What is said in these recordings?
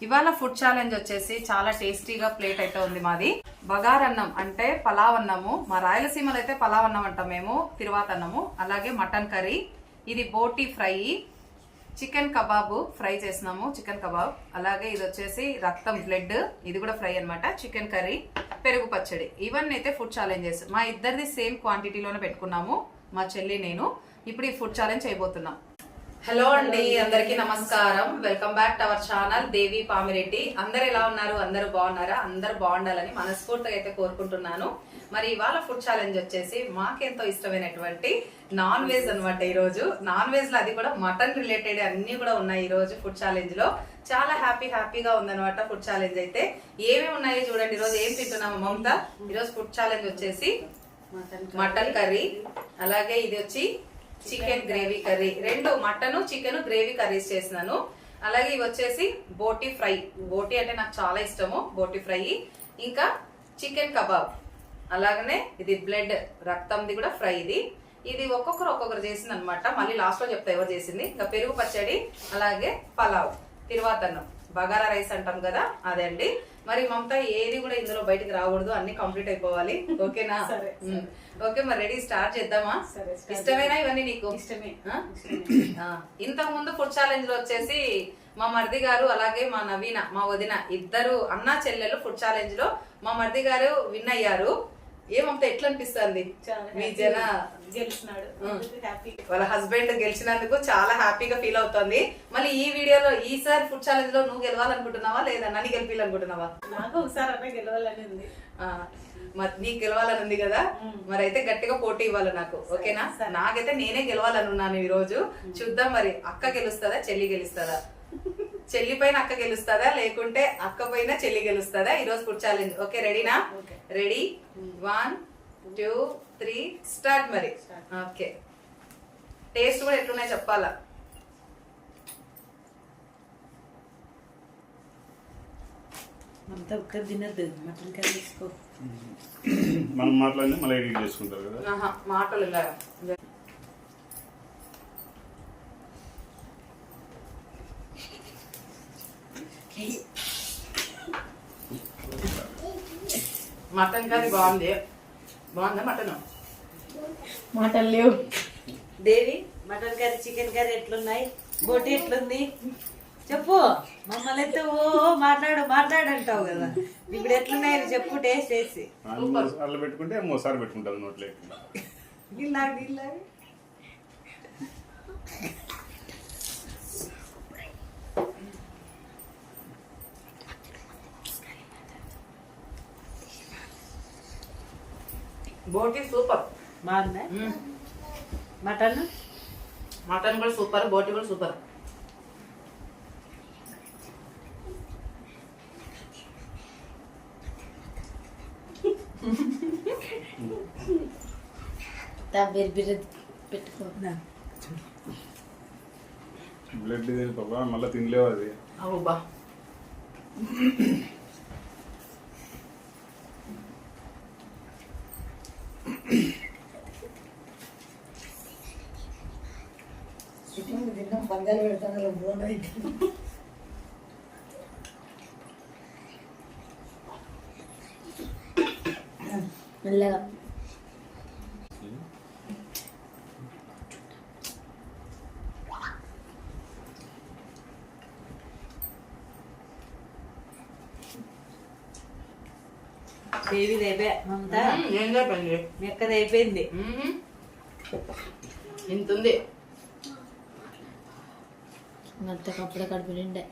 ఇవాళ food challenge వచ్చేసి చాలా టేస్టీగా ప్లేట్ అయితే ఉంది మాది. బగారన్నం అంటే పలావ్ అన్నము, మా రాయలసీమలో అయితే పలావ్ అన్నం అంటాం మేము, తిరువాత అన్నము. అలాగే మటన్ కర్రీ, ఇది బోటీ ఫ్రై, చికెన్ కబాబ్ ఫ్రై చేసినాము, చికెన్ కబాబ్. అలాగే ఇది వచ్చేసి రక్తం బ్లడ్, ఇది కూడా ఫ్రై అనమాట. చికెన్ కర్రీ, పెరుగు పచ్చడి, ఇవన్నీ అయితే ఫుడ్ ఛాలెంజెస్. మా ఇద్దరిది సేమ్ క్వాంటిటీలోనే పెట్టుకున్నాము, మా చెల్లి నేను. ఇప్పుడు ఈ ఫుడ్ ఛాలెంజ్ చేయబోతున్నాం. హలో అండి, అందరికీ నమస్కారం. Welcome back to our channel Devi Pamireddy. అందరు ఎలా ఉన్నారు? అందరూ బాగున్నారా? అందరు బాగుండాలని మనస్ఫూర్తిగా అయితే కోరుకుంటున్నాను. మరి ఇవాళ ఫుడ్ ఛాలెంజ్ వచ్చేసి మాకెంతో ఇష్టమైనటువంటి నాన్ వెజ్ అనమాట. ఈ రోజు నాన్ వెజ్ లో అది కూడా మటన్ రిలేటెడ్ అన్ని కూడా ఉన్నాయి. ఈ రోజు ఫుడ్ ఛాలెంజ్ లో చాలా హ్యాపీగా ఉందన్నమాట. ఫుడ్ ఛాలెంజ్ అయితే ఏమేమి ఉన్నాయో చూడండి. ఈ రోజు ఏం తింటున్నాము మమత? ఈ రోజు ఫుడ్ ఛాలెంజ్ వచ్చేసి మటన్ కర్రీ, అలాగే ఇది వచ్చి చికెన్ గ్రేవీ కర్రీ, రెండు మటన్ చికెన్ గ్రేవీ కర్రీస్ చేసినాను. అలాగే ఇవి వచ్చేసి బోటీ ఫ్రై, బోటీ అంటే నాకు చాలా ఇష్టము, బోటీ ఫ్రై. ఇంకా చికెన్ కబాబ్, అలాగనే ఇది బ్లడ్ రక్తంది కూడా ఫ్రై. ఇది ఒక్కొక్కరు చేసింది అనమాట. మళ్ళీ లాస్ట్ లో చెప్తా ఎవరు చేసింది. ఇంకా పెరుగు పచ్చడి, అలాగే పలావ్, తిరువాతన్నం, బగారా రైస్ అంటాం కదా, అదే అండి. మరి మమత ఏది కూడా ఇందులో బయటకు రాకూడదు, అన్ని కంప్లీట్ అయిపోవాలి. ఓకేనా? ఓకే, మరి రెడీ, స్టార్ట్ చేద్దామా? ఇష్టమేనా ఇవన్నీ నీకు? ఇష్టమే. ఇంతకు ముందు ఫుడ్ ఛాలెంజ్ లో వచ్చేసి మా మరిది గారు అలాగే మా నవీన, మా వదిన, ఇద్దరు అన్నా చెల్లెలు ఫుడ్ ఛాలెంజ్ లో మా మరిది గారు విన్ అయ్యారు. ఏమంతా ఎట్లా అనిపిస్తుంది? మీ జన గెలిచినాడు, వాళ్ళ హస్బెండ్ గెలిచినందుకు చాలా హ్యాపీగా ఫీల్ అవుతుంది. మళ్ళీ ఈ వీడియోలో ఈసారి ఫుడ్ ఛాలెంజ్ లో నువ్వు గెలవాలనుకుంటున్నావా లేదా నన్ను గెలిపించాలనుకుంటున్నావా? నాకు ఒకసారి అన్న గెలవాలని ఉంది. మరి నీకు గెలవాలని ఉంది కదా, మరి అయితే గట్టిగా పోటీ ఇవ్వాలి నాకు. ఓకేనా? నాకైతే నేనే గెలవాలని ఉన్నాను ఈ రోజు. చూద్దాం మరి అక్క గెలుస్తుందా చెల్లి గెలుస్తుందా? చెల్లి పైన అక్క గెలుస్తుందా లేకుంటే అక్క పైన చెల్లి గెలుస్తుందా? ఈ రోజు ఫుడ్ ఛాలెంజ్. ఓకే, రెడీనా? Ready, 1 2 3 start. మరి ఓకే, టేస్ట్ కూడా ఎట్లున్నాయి చెప్పాలా? అంతా ఒక్క తినద్దు, మటన్ కర్రీ తీసుకో. మనం మాట్లాడి మళ్ళీ ఎడిట్ చేసుకుంటారు కదా. మాటలు మటన్ కర్రీ బాగుంది. బాగుందా మటన్? మటన్ లేవు. దేవి, మటన్ కర్రీ చికెన్ కర్రీ ఎట్లున్నాయి? బోటి ఎట్లుంది చెప్పు. మమ్మల్ని అయితే ఓ మాట్లాడంటావు కదా, ఇప్పుడు ఎట్లున్నాయి చెప్పు, టేస్ట్ చేసి. అల్ల పెట్టుకుంటే మోసారి పెట్టుకుంటారు నోట్లే. బోటి సూపర్. బాగుందా? మటన్ కూడా సూపర్, బోటి కూడా సూపర్. పెట్టుకున్నా బ్లడ్ తిని పాపా మళ్ళీ తినలేవు అది. అవుబా, బంగారు పెడతాను మెల్లగా. దేవిది అయిపోయా మమత, ఏం చెప్పండి, మెక్కది అయిపోయింది. ఇంతుంది కప్పుడే కడుపు నిండే.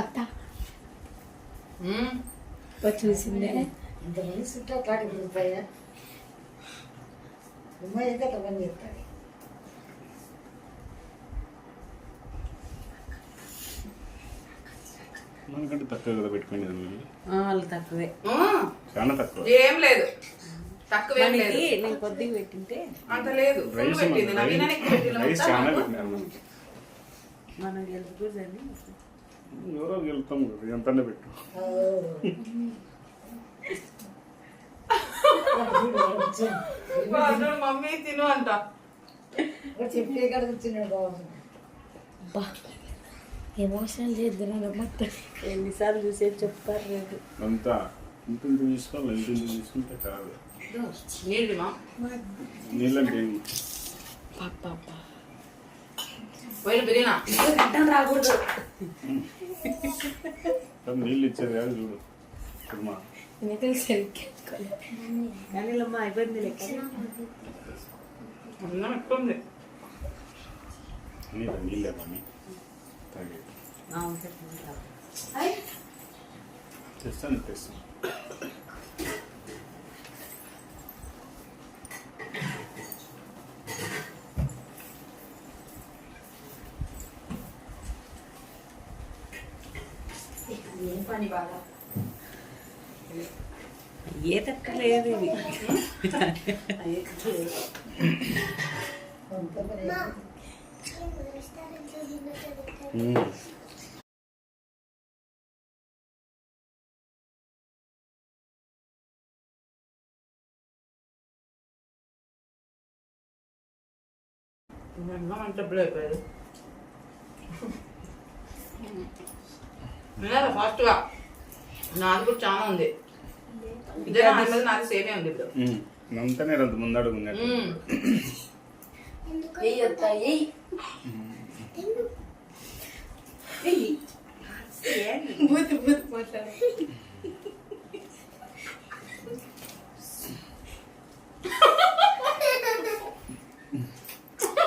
అత్త చూసిందే ఇంతమంది చుట్టూ కాడికి రూపాయ ఉమ్మాయి అయితే అంతమంది చెప్తాడు. మనకంటే తక్కువ కదా పెట్టుకోండి. వాళ్ళు తక్కువే, చాలా తక్కువ. ఏం లేదు, తక్కువేం లేదు. నేను కొద్దిగా పెట్టింటే అంత లేదు, ఫుల్ పెట్టింది. రైస్ చాలా పెట్టినారు. మనం గెలుపుకూడదని ఎవరో వెళ్తాం కదా ఎంతనే పెట్టు. మమ్మీ తిను అంట. చెప్పే కాడ కూర్చున్నాడు బాగుంది. ఎమోషనల్ చేద్దాం మొత్తం ఎన్నిసార్లు చూసే చెప్తారు లేదు. అంతా ఇంత తీసుకోవాలి, ఇంత తీసుకుంటే కాదు. నీళ్ళు మా నీళ్ళంటే ఏంటి? పోయిన బిర్యానా గడ్డం రాకూడదు. నీళ్ళు ఇచ్చేది కాదు చూడు కుర్మా. కానీ అమ్మ అయిపోయింది లెక్క. అన్నం ఎక్కువ ఉంది. నీళ్ళే మమ్మీ తాగేది. తెస్తాను. ఏం పని బాగా ఏ తక్కలేదు ఇది. అన్నం అంటే ఎప్పుడు అయిపోయాడు. ఫాస్ట్గా నాది కూడా చాలా ఉంది. ఇదే నాది సేమే ఉంది ఇప్పుడు. అంతనే రద్దు ముందడుగు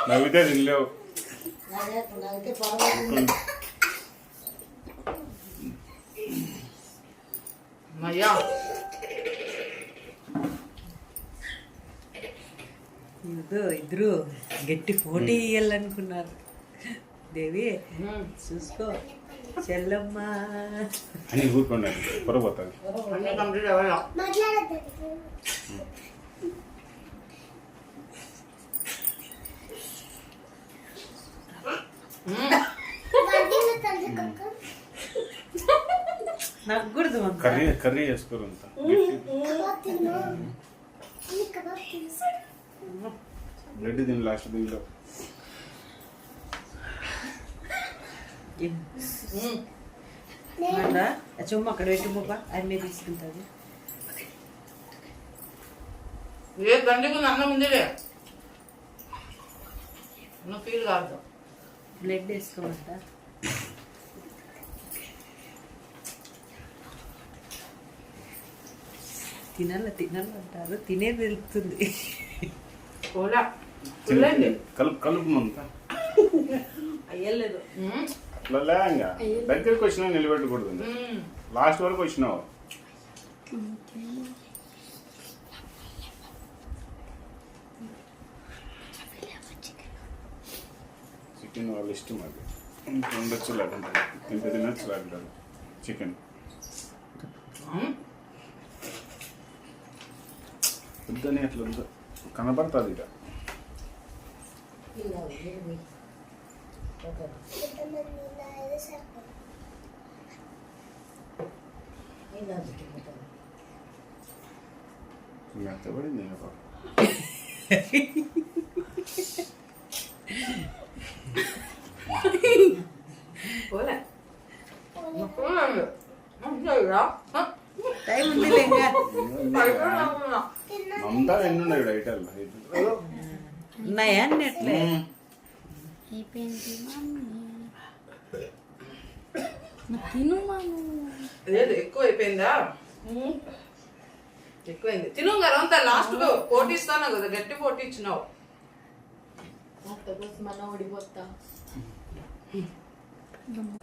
నవ్వితే తినలేవు. అయితే బాగా అయ్యా ఇద్దరు గట్టి పోటీ ఇయ్యాలనుకున్నారు. దేవి చూసుకో చెల్లమ్మ అని ఊరుకోండి, పొరపోతుంది. అన్నీ కంప్లీట్ అవ్వాలా. నగ్గూడదు. కర్రీ చేసుకోరు అంతా. బ్లడ్ తిని లాస్ట్ దీనిలో చుమ్మ అక్కడ పెట్టి ముప్ప అన్నీ తీసుకుంటుంది. ఏ గంటకు అన్నం ఉందిలే, నువ్వు ఫీల్ కాదు. బ్లడ్ వేసుకోమంట. తినాలంటారు, తినేది తెలుస్తుంది. కలుపు అంతా అయ్యలేదు. ఇంకా దగ్గరికి వచ్చినా నిలబెట్టకూడదు. లాస్ట్ వరకు వచ్చినావు. చికెన్ వాళ్ళ ఇష్టం అది. ఉండొచ్చు లేకుండా తింటే తినచ్చు లేకుంటారు చికెన్. వద్దని అట్లా ఉందో కనబడుతుంది ఇక. మెత్తబడింది టైం ఉంది అంతా ఎన్నున్నాయి ఐటల్ ఉన్నాయా అన్నట్లే. లేదు ఎక్కువ అయిపోయిందా? ఎక్కువైంది. తిను అంతా లాస్ట్ పోటీ ఇస్తాను కదా, గట్టి పోటీ ఇచ్చినావు.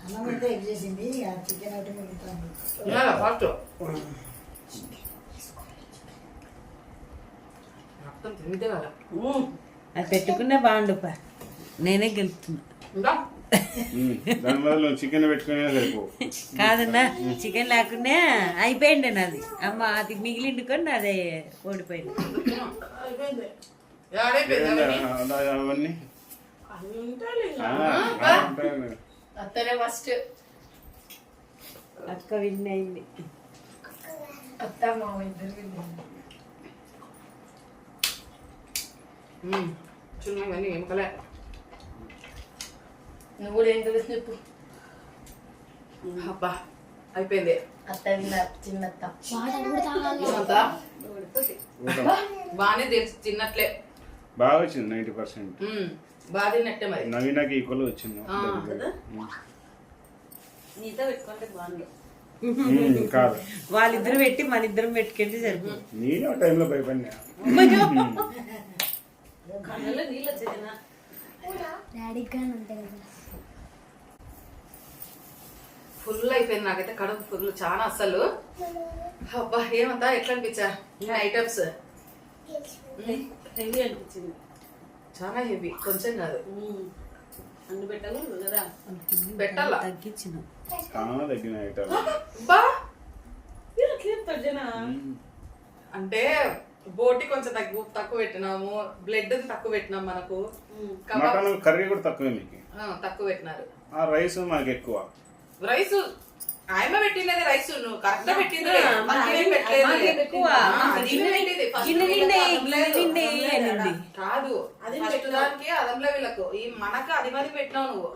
అన్నమంతా ఎగ్ చేసింది. చికెన్ ఒకటి మిగులుతాను. ఫాస్ట్ మొత్తం తింటే కదా. అది పెట్టుకునే బాగుండుపా. నేనే గెలుపుతున్నా. ఇంకా దాని వల్ల చికెన్ పెట్టుకునే సరిపో. కాదన్నా, చికెన్ లేకుండా అయిపోయింది నాది. అమ్మ అది మిగిలిండుకొని అదే ఓడిపోయింది. అవన్నీ అత్తనే ఫస్ట్ అక్క విన్ అయింది. అత్త మామ ఇద్దరు తిన్నాను. చిన్న కానీ ఏం కలే. నువ్వు కూడా ఏం తెలుసు చెప్పు. అబ్బా అయిపోయింది. అత్త తిన్నారు చిన్నత్త. ఏమంతా బాగానే తెలుసు తిన్నట్లే. బాగా వచ్చింది 90%. బాగా తిన్నట్టే మరి. నవీనకి ఈక్వల్ వచ్చింది. నీతో పెట్టుకుంటే బాగుంది. కాదు వాళ్ళిద్దరు పెట్టి మన ఇద్దరం పెట్టుకుంటే సరిపోతుంది. నేను ఆ టైంలో భయపడినా. కళ్ళలో నీళ్ళు వచ్చేదినా ఫుల్ అయిపోయింది నాకైతే కడుపు ఫుల్ చాలా అసలు. అబ్బా ఏమంతా ఎట్లా అనిపించా ఇన్ని ఐటమ్స్? హెవీ అనిపించింది. చాలా హెవీ, కొంచెం కాదు. అన్ని పెట్టాలి కదా, పెట్టాలా? తగ్గించిన చాలా తగ్గిన ఐటమ్. బా జన అంటే బోటి కొంచెం తక్కువ పెట్టినాము, బ్లడ్ తక్కువ పెట్టినాం, మనకు మటన్ కర్రీ కూడా తక్కువే మీకు. తక్కువ పెట్టినారు. ఆ రైస్ మాకు ఎక్కువ. రైస్ ఆయమ పెట్టినది, రైస్ నువ్వు కరెక్ట్ గా పెట్టింది. కాదు ఫస్ట్ దానికి అదంలో వీళ్ళకు ఈ మనకు అది మంది పెట్టినావు నువ్వు.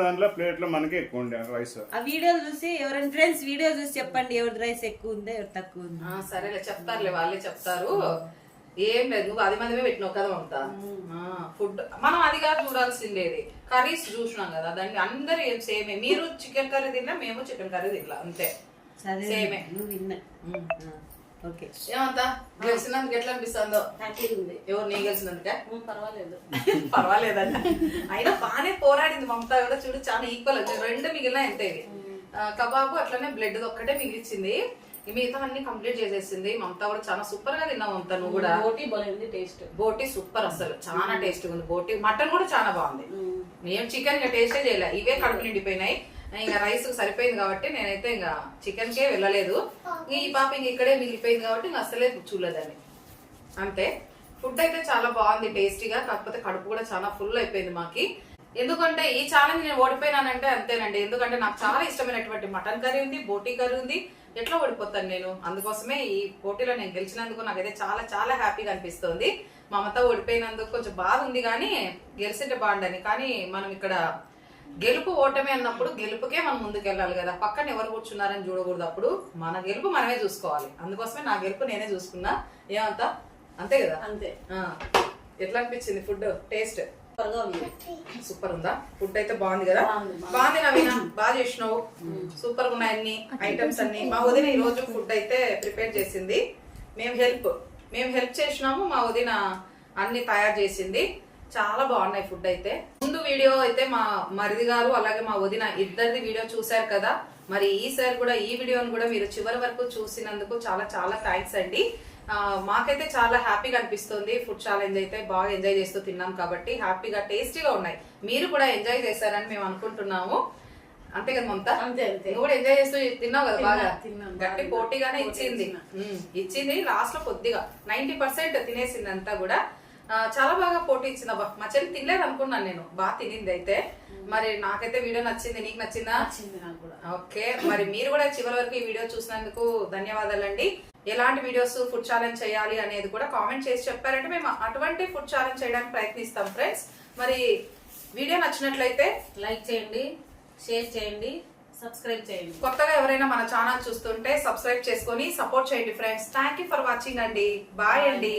దాంట్లో ప్లేట్ లో మనకి ఎక్కువ ఉండే రైస్. ఆ వీడియోలు చూసి ఎవరైనా ఫ్రెండ్స్ వీడియో చూసి చెప్పండి ఎవరి రైస్ ఎక్కువ ఉందో ఎవరు తక్కువ ఉందో. సరేలే చెప్తారులే, వాళ్ళే చెప్తారు. ఏం లేదు, నువ్వు అది మందిమే పెట్టినావు కదా అంతా. ఫుడ్ మనం అది కాదు చూడాల్సిందేది, కర్రీస్ చూసినాం కదా, దానికి అందరు ఏం సేమే. మీరు చికెన్ కర్రీ తిన్నా, మేము చికెన్ కర్రీ తిన్నా, అంతే సేమే. నువ్వు విన్నా. ఓకే ఏమంతా గెలిచినందుకు ఎట్లా అనిపిస్తుందో? ఎవరు నీ గెలిచినందుకే పర్వాలేదంట. అయినా బాగానే పోరాడింది మమతా కూడా. చూడు చాలా ఈక్వల్ వచ్చింది. రెండు మిగిలిన ఎంత ఇది కబాబు, అట్లనే బ్లడ్ ఒక్కటే మిగిలిచ్చింది. మిగతా అన్ని కంప్లీట్ చేసేసింది. మమతా కూడా చాలా సూపర్ గా తిన్నావు మమతా. నువ్వు కూడా బోటి సూపర్, అసలు చాలా టేస్ట్ ఉంది బోటి. మటన్ కూడా చాలా బాగుంది. మేము చికెన్ ఇంకా టేస్టే చేయలే, ఇవే కడుపు నిండిపోయినాయి. ఇంకా రైస్ సరిపోయింది కాబట్టి నేనైతే ఇంకా చికెన్ కే వెళ్ళలేదు. ఈ పాప ఇంక ఇక్కడే మిగిలిపోయింది కాబట్టి ఇంకా అసలే చూడలేదని. అంతే. ఫుడ్ అయితే చాలా బాగుంది, టేస్టీగా. కాకపోతే కడుపు కూడా చాలా ఫుల్ అయిపోయింది మాకి. ఎందుకంటే ఈ ఛాలెంజ్ నేను ఓడిపోయినానంటే అంతేనండి. ఎందుకంటే నాకు చాలా ఇష్టమైనటువంటి మటన్ కర్రీ ఉంది, బోటీ కర్రీ ఉంది. ఎట్లా ఓడిపోతాను నేను? అందుకోసమే ఈ పోటీలో నేను గెలిచినందుకు నాకైతే చాలా చాలా హ్యాపీగా అనిపిస్తుంది. మమత ఓడిపోయినందుకు కొంచెం బాధ ఉంది, కానీ గెలిచింటే బాగుండని. కానీ మనం ఇక్కడ గెలుపు ఓటమి అన్నప్పుడు గెలుపుకే మనం ముందుకు వెళ్ళాలి కదా, పక్కన ఎవరు కూర్చున్నారని చూడకూడదు. అప్పుడు మన గెలుపు మనమే చూసుకోవాలి. అందుకోసమే నా గెలుపు నేనే చూసుకున్నా. ఏమంతా అంతే కదా? అంతే. ఎట్లా అనిపించింది ఫుడ్? టేస్ట్ సూపర్ ఉందా? ఫుడ్ అయితే బాగుంది కదా? బాగుంది నవీన, బాగా చేసినావు. సూపర్ గా ఉన్నాయి అన్ని ఐటమ్స్ అన్ని. మా వదిన ఈ రోజు ఫుడ్ అయితే ప్రిపేర్ చేసింది. మేము హెల్ప్ చేసినాము. మా వదిన అన్ని తయారు చేసింది. చాలా బాగున్నాయి ఫుడ్ అయితే. ముందు వీడియో అయితే మా మరిది గారు అలాగే మా వదిన ఇద్దరిది వీడియో చూసారు కదా. మరి ఈసారి కూడా ఈ వీడియోని కూడా మీరు చివరి వరకు చూసినందుకు చాలా చాలా థ్యాంక్స్ అండి. మాకైతే చాలా హ్యాపీగా అనిపిస్తుంది. ఫుడ్ ఛాలెంజ్ అయితే బాగా ఎంజాయ్ చేస్తూ తిన్నాం కాబట్టి హ్యాపీగా టేస్టీగా ఉన్నాయి. మీరు కూడా ఎంజాయ్ చేశారని మేము అనుకుంటున్నాము. అంతే కదా మమతా? నువ్వు కూడా ఎంజాయ్ చేస్తూ తిన్నావు కదా? బాగా గట్టి పోటీగానే ఇచ్చింది. లాస్ట్ లో కొద్దిగా 90% తినేసింది అంతా కూడా. చాలా బాగా పోటీ ఇచ్చింది. అబ్బా మా చెల్లి తినలేదు అనుకున్నాను నేను, బాగా తినింది అయితే. మరి నాకైతే వీడియో నచ్చింది. నీకు నచ్చిందా? ఓకే, మరి మీరు కూడా చివరి వరకు ఈ వీడియో చూసినందుకు ధన్యవాదాలండి. ఎలాంటి వీడియోస్ ఫుడ్ ఛాలెంజ్ చేయాలి అనేది కూడా కామెంట్ చేసి చెప్పారంటే మేము అటువంటి ఫుడ్ ఛాలెంజ్ చేయడానికి ప్రయత్నిస్తాం ఫ్రెండ్స్. మరి వీడియో నచ్చినట్లయితే లైక్ చేయండి, షేర్ చేయండి, సబ్స్క్రైబ్ చేయండి. కొత్తగా ఎవరైనా మన ఛానల్ చూస్తుంటే సబ్స్క్రైబ్ చేసుకొని సపోర్ట్ చేయండి friends. Thank you for watching అండి. బాయ్ అండి.